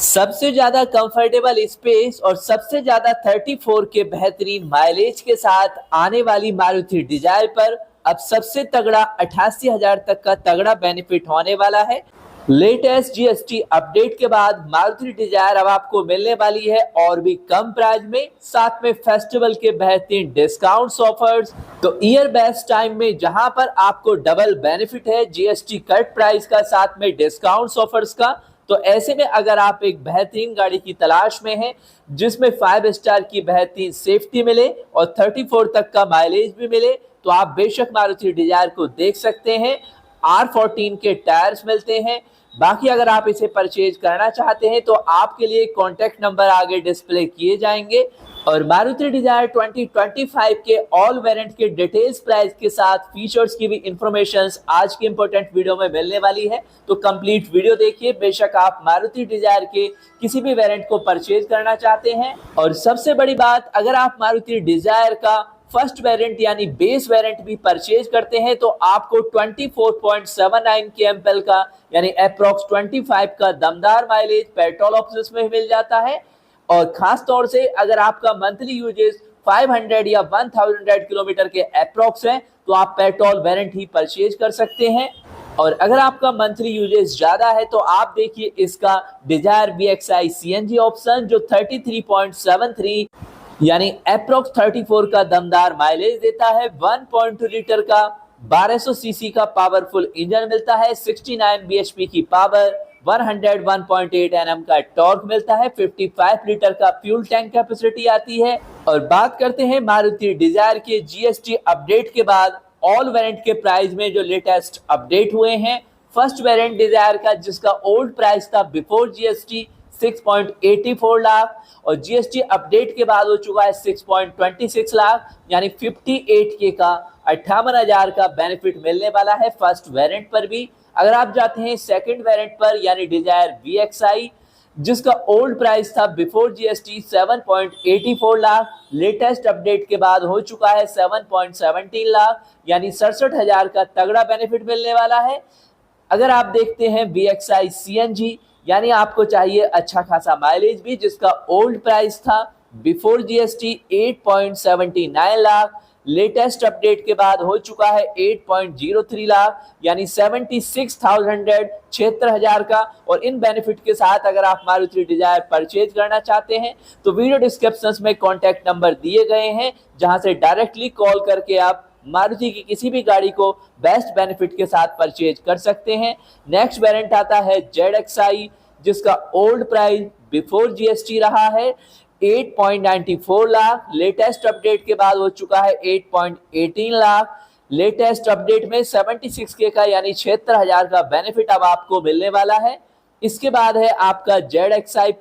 सबसे ज्यादा comfortable space और सबसे ज्यादा 34 के बेहतरीन माइलेज के साथ आने वाली मारुति डिजायर पर अब सबसे तगड़ा 88,000 तक का तगड़ा बेनिफिट होने वाला है। लेटेस्ट जीएसटी अपडेट के बाद मारुति डिजायर अब आपको मिलने वाली है और भी कम प्राइस में, साथ में फेस्टिवल के बेहतरीन डिस्काउंट्स ऑफर्स। तो ईयर बेस्ट टाइम में जहां पर आपको डबल बेनिफिट है जीएसटी कट प्राइस का, साथ में डिस्काउंट्स ऑफर्स का। तो ऐसे में अगर आप एक बेहतरीन गाड़ी की तलाश में हैं जिसमें 5 स्टार की बेहतरीन सेफ्टी मिले और 34 तक का माइलेज भी मिले, तो आप बेशक मारुति डिजायर को देख सकते हैं। R14 के टायर्स मिलते हैं। बाकी अगर आप इसे परचेज करना चाहते हैं तो आपके लिए कॉन्टैक्ट नंबर आगे डिस्प्ले किए जाएंगे। और मारुति डिजायर 2025 के ऑल वेरिएंट के डिटेल्स प्राइस के साथ फीचर्स की भी इंफॉर्मेशन आज की इंपॉर्टेंट वीडियो में मिलने वाली है। तो कंप्लीट वीडियो देखिए। बेशक आप मारुति डिजायर के किसी भी वेरिएंट को परचेज करना चाहते हैं। और सबसे बड़ी बात, अगर आप मारुति डिजायर का फर्स्ट वेरिएंट यानी बेस वेरिएंट भी परचेज करते हैं तो आपको 24.79 kmpl का यानी अप्रॉक्स 25 का दमदार माइलेज पेट्रोल ऑप्शंस में मिल जाता है। और खास तौर से अगर आपका मंथली यूजेज 500 या 1000 किलोमीटर के अप्रॉक्स है तो आप पेट्रोल वेरिएंट ही परचेज कर सकते हैं। और अगर आपका मंथली यूजेज ज्यादा है तो आप देखिए इसका डिजायर VXI CNG ऑप्शन जो 33.73 यानी अप्रॉक्स 34 का दमदार माइलेज देता है। 1.2 लीटर का 1200 सीसी का पावरफुल इंजन मिलता है, 69 bhp की पावर, 101.8 Nm का टॉर्क मिलता है, 55 लीटर का फ्यूल टैंक कैपेसिटी आती है। और बात करते हैं मारुति डिजायर के जीएसटी अपडेट के बाद ऑल वेरिएंट के प्राइस में जो लेटेस्ट अपडेट हुए हैं। फर्स्ट वेरिएंट डिजायर का जिसका ओल्ड प्राइस था बिफोर जीएसटी 6.84 लाख और जीएसटी अपडेट के बाद हो चुका है 6.26 लाख यानी 58K का 58,000 का बेनिफिट मिलने वाला है फर्स्ट वेरिएंट पर भी। अगर आप जाते हैं सेकंड वेरिएंट पर यानी डिजायर VXI जिसका ओल्ड प्राइस था before GST 7.84 lakh, latest update के बाद हो चुका है 7.17 लाख यानी 67,000 का तगड़ा बेनिफिट मिलने वाला है। अगर आप देखते हैं VXI CNG यानी आपको चाहिए अच्छा खासा माइलेज भी, जिसका ओल्ड प्राइस था before GST 8.79 lakh, latest update के बाद हो चुका है 8.03 लाख यानी 76,000 का। और इन बेनिफिट के साथ अगर आप मारुति डिजायर परचेज करना चाहते हैं तो वीडियो डिस्क्रिप्शन में कॉन्टैक्ट नंबर दिए गए हैं जहां से डायरेक्टली कॉल करके आप मारुति की किसी भी गाड़ी को बेस्ट बेनिफिट के साथ परचेज कर सकते हैं। नेक्स्ट वेरिएंट आता है ZXI जिसका ओल्ड प्राइस बिफोर जीएसटी रहा है 8.94 लाख, लेटेस्ट अपडेट के बाद हो चुका है 8.18 लाख। लेटेस्ट अपडेट में 76K का यानी 76,000 का बेनिफिट अब आपको मिलने वाला है। इसके बाद है आपका ZXI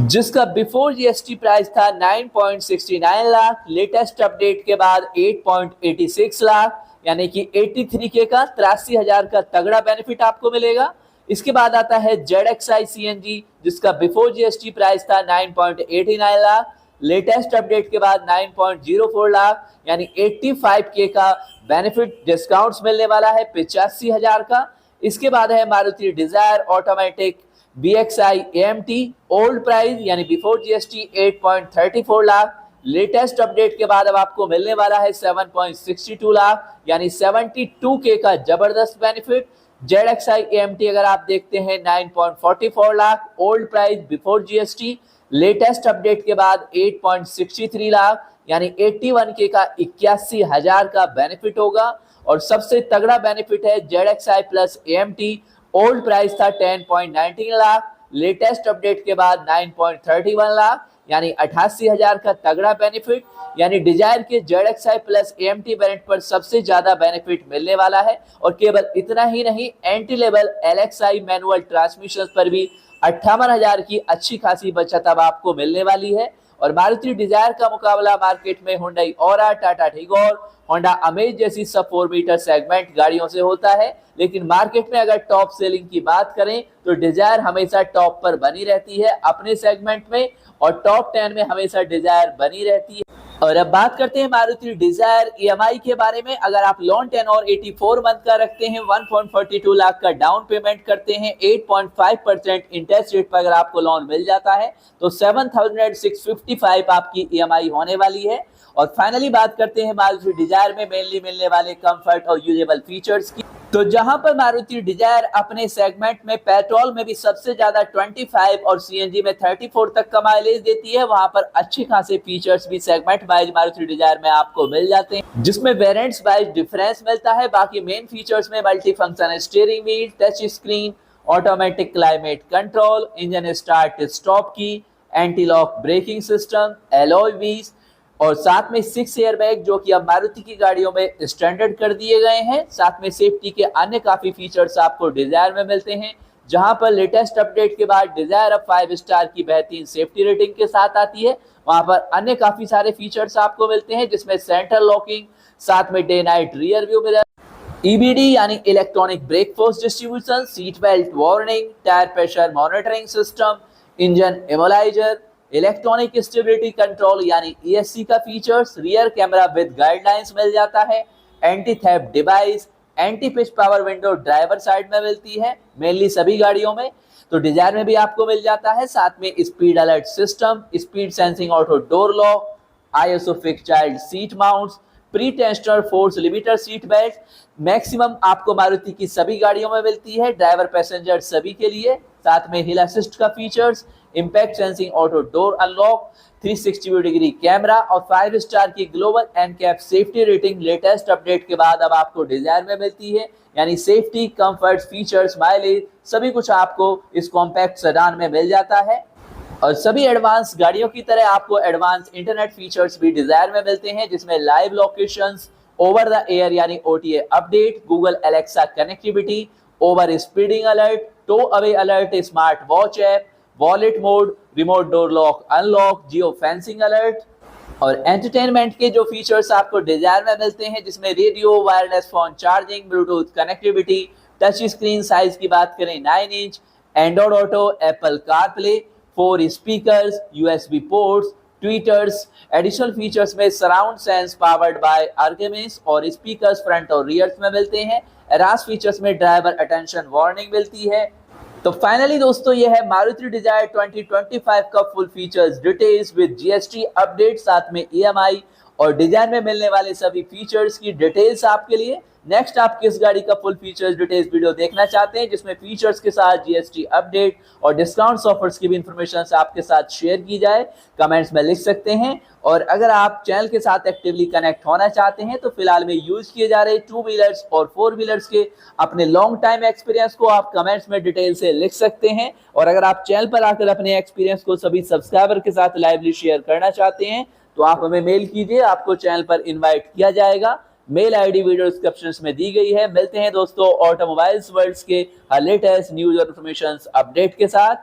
जिसका बिफोर जीएसटी प्राइस था 9.69 लाख, लेटेस्ट अपडेट के बाद 8.86 लाख यानी कि 83K का 83,000 का तगड़ा बेनिफिट आपको मिलेगा। इसके बाद आता है ZXI CNG जिसका बिफोर जीएसटी प्राइस था 9.89 लाख, लेटेस्ट अपडेट के बाद 9.04 लाख यानी 85K का बेनिफिट डिस्काउंट्स मिलने वाला है 85,000 का। इसके बाद है Maruti Dzire automatic VXI AMT old price यानी before GST 8.34 lakh, latest update के बाद अब आपको मिलने वाला है 7.62 लाख यानी 72K का जबरदस्त बेनिफिट। ZXI AMT अगर आप देखते हैं 9.44 lakh old price before GST, latest update के बाद 8.63 लाख यानी 81K का 81,000 का बेनिफिट होगा। और सबसे तगड़ा बेनिफिट है ZXI plus AMT old price था 10.19 लाख, लेटेस्ट अपडेट के बाद 9.31 लाख यानी 88,000 का तगड़ा बेनिफिट। यानी डिजायर के ZXI प्लस AMT वेरिएंट पर सबसे ज्यादा बेनिफिट मिलने वाला है। और केवल इतना ही नहीं, entry level LXI manual transmission पर भी 58,000 की अच्छी खासी बचत अब आपको मिलने वाली है। और मारुति डिजायर का मुकाबला मार्केट में Hyundai aura, Tata Tigor, Honda amaze जैसी सब 4 मीटर सेगमेंट गाड़ियों से होता है। लेकिन मार्केट में अगर टॉप सेलिंग की बात करें तो डिजायर हमेशा टॉप पर बनी रहती है अपने सेगमेंट में और टॉप 10 में हमेशा डिजायर बनी रहती है। और अब बात करते हैं मारुति डिजायर ईएमआई के बारे में। अगर आप लोन टेन्योर 84 मंथ का रखते हैं, 1.42 लाख का डाउन पेमेंट करते हैं, 8.5% इंटरेस्ट रेट पर अगर आपको लोन मिल जाता है तो 7,655 आपकी ईएमआई होने वाली है। और फाइनली बात करते हैं मारुति डिजायर में मेनली मिलने वाले कंफर्ट और यूजेबल फीचर्स की। तो जहां पर मारुति डिजायर अपने सेगमेंट में पेट्रोल में भी सबसे ज्यादा 25 और सीएनजी में 34 तक का माइलेज देती है, वहां पर अच्छे खासे फीचर्स भी सेगमेंट वाइज मारुति डिजायर में आपको मिल जाते हैं, जिसमें वेरिएंट्स वाइज डिफरेंस मिलता है। बाकी मेन फीचर्स में multi function steering wheel, touch screen, automatic climate control, engine start stop की, anti lock braking system, alloy wheels और साथ में 6 एयरबैग जो कि अब मारुति की गाड़ियों में स्टैंडर्ड कर दिए गए हैं। साथ में सेफ्टी के अन्य काफी फीचर्स आपको डिजायर में मिलते हैं, जहां पर लेटेस्ट अपडेट के बाद डिजायर अब 5 स्टार की बेहतरीन सेफ्टी रेटिंग के साथ आती है। वहां पर अन्य काफी सारे फीचर्स आपको मिलते हैं, जिसमें सेंटर लॉकिंग, साथ में day night rear view mirror, EBD यानी electronic brake force distribution, seat belt warning, tyre pressure monitoring system, engine immobiliser, electronic stability control यानी ईएससी का features, rear camera with guidelines मिल जाता है, anti theft device, anti pinch power window driver side में मिलती है mainly सभी गाड़ियों में, तो डिजायर में भी आपको मिल जाता है। साथ में speed alert system, speed sensing auto door lock, ISO fix child seat mounts, pre tensioner force limiter seat belt maximum आपको मारुति की सभी गाड़ियों में मिलती है, ड्राइवर पैसेंजर सभी के लिए। साथ में हिल असिस्ट का features, impact sensing auto door unlock, 360 degree camera और 5 स्टार की global NCAP safety rating latest update के बाद अब आपको डिजायर में मिलती है। यानी सेफ्टी, कंफर्ट, फीचर्स, माइलेज सभी कुछ आपको इस कॉम्पैक्ट सेडान में मिल जाता है। और सभी एडवांस गाड़ियों की तरह आपको एडवांस इंटरनेट फीचर्स भी डिजायर में मिलते हैं, जिसमें live locations, over the air यानी OTA update, Google Alexa connectivity, over speeding alert, tow away alert, smart watch app, wallet mode, remote door lock unlock, geo fencing alert. और entertainment के जो features आपको Dzire में मिलते हैं, जिसमें radio, wireless phone charging, Bluetooth connectivity, touch screen size की बात करें 9 इंच, Android Auto, Apple CarPlay, 4 speakers, USB ports, tweeters, additional features में सराउंड सेंस पावर्ड बाय आर्गेमिस और स्पीकर्स फ्रंट और रियर में मिलते हैं। एरास फीचर्स में ड्राइवर अटेंशन वार्निंग मिलती है। तो फाइनली दोस्तों ये है मारुति डिजायर 2025 का full features details with GST update, साथ में ईएमआई और डिजायर में मिलने वाले सभी फीचर्स की डिटेल्स आपके लिए। नेक्स्ट आप किस गाड़ी का फुल फीचर्स डिटेल्स वीडियो देखना चाहते हैं, जिसमें फीचर्स के साथ जीएसटी अपडेट और डिस्काउंट्स ऑफर्स की भी इंफॉर्मेशन आपके साथ शेयर की जाए, कमेंट्स में लिख सकते हैं। और अगर आप चैनल के साथ एक्टिवली कनेक्ट होना चाहते हैं तो फिलहाल में यूज किए जा रहे 2 व्हीलर्स और 4 व्हीलर्स के अपने लॉन्ग टाइम एक्सपीरियंस को आप कमेंट्स में डिटेल से लिख सकते हैं। और अगर आप चैनल पर आकर अपने एक्सपीरियंस को सभी सब्सक्राइबर के साथ लाइवली शेयर करना चाहते हैं तो आप हमें मेल कीजिए, आपको चैनल पर इन्वाइट किया जाएगा। मेल आईडी वीडियो डिस्क्रिप्शन में दी गई है। मिलते हैं दोस्तों ऑटोमोबाइल्स वर्ल्ड के लेटेस्ट न्यूज और इन्फॉर्मेशन अपडेट के साथ।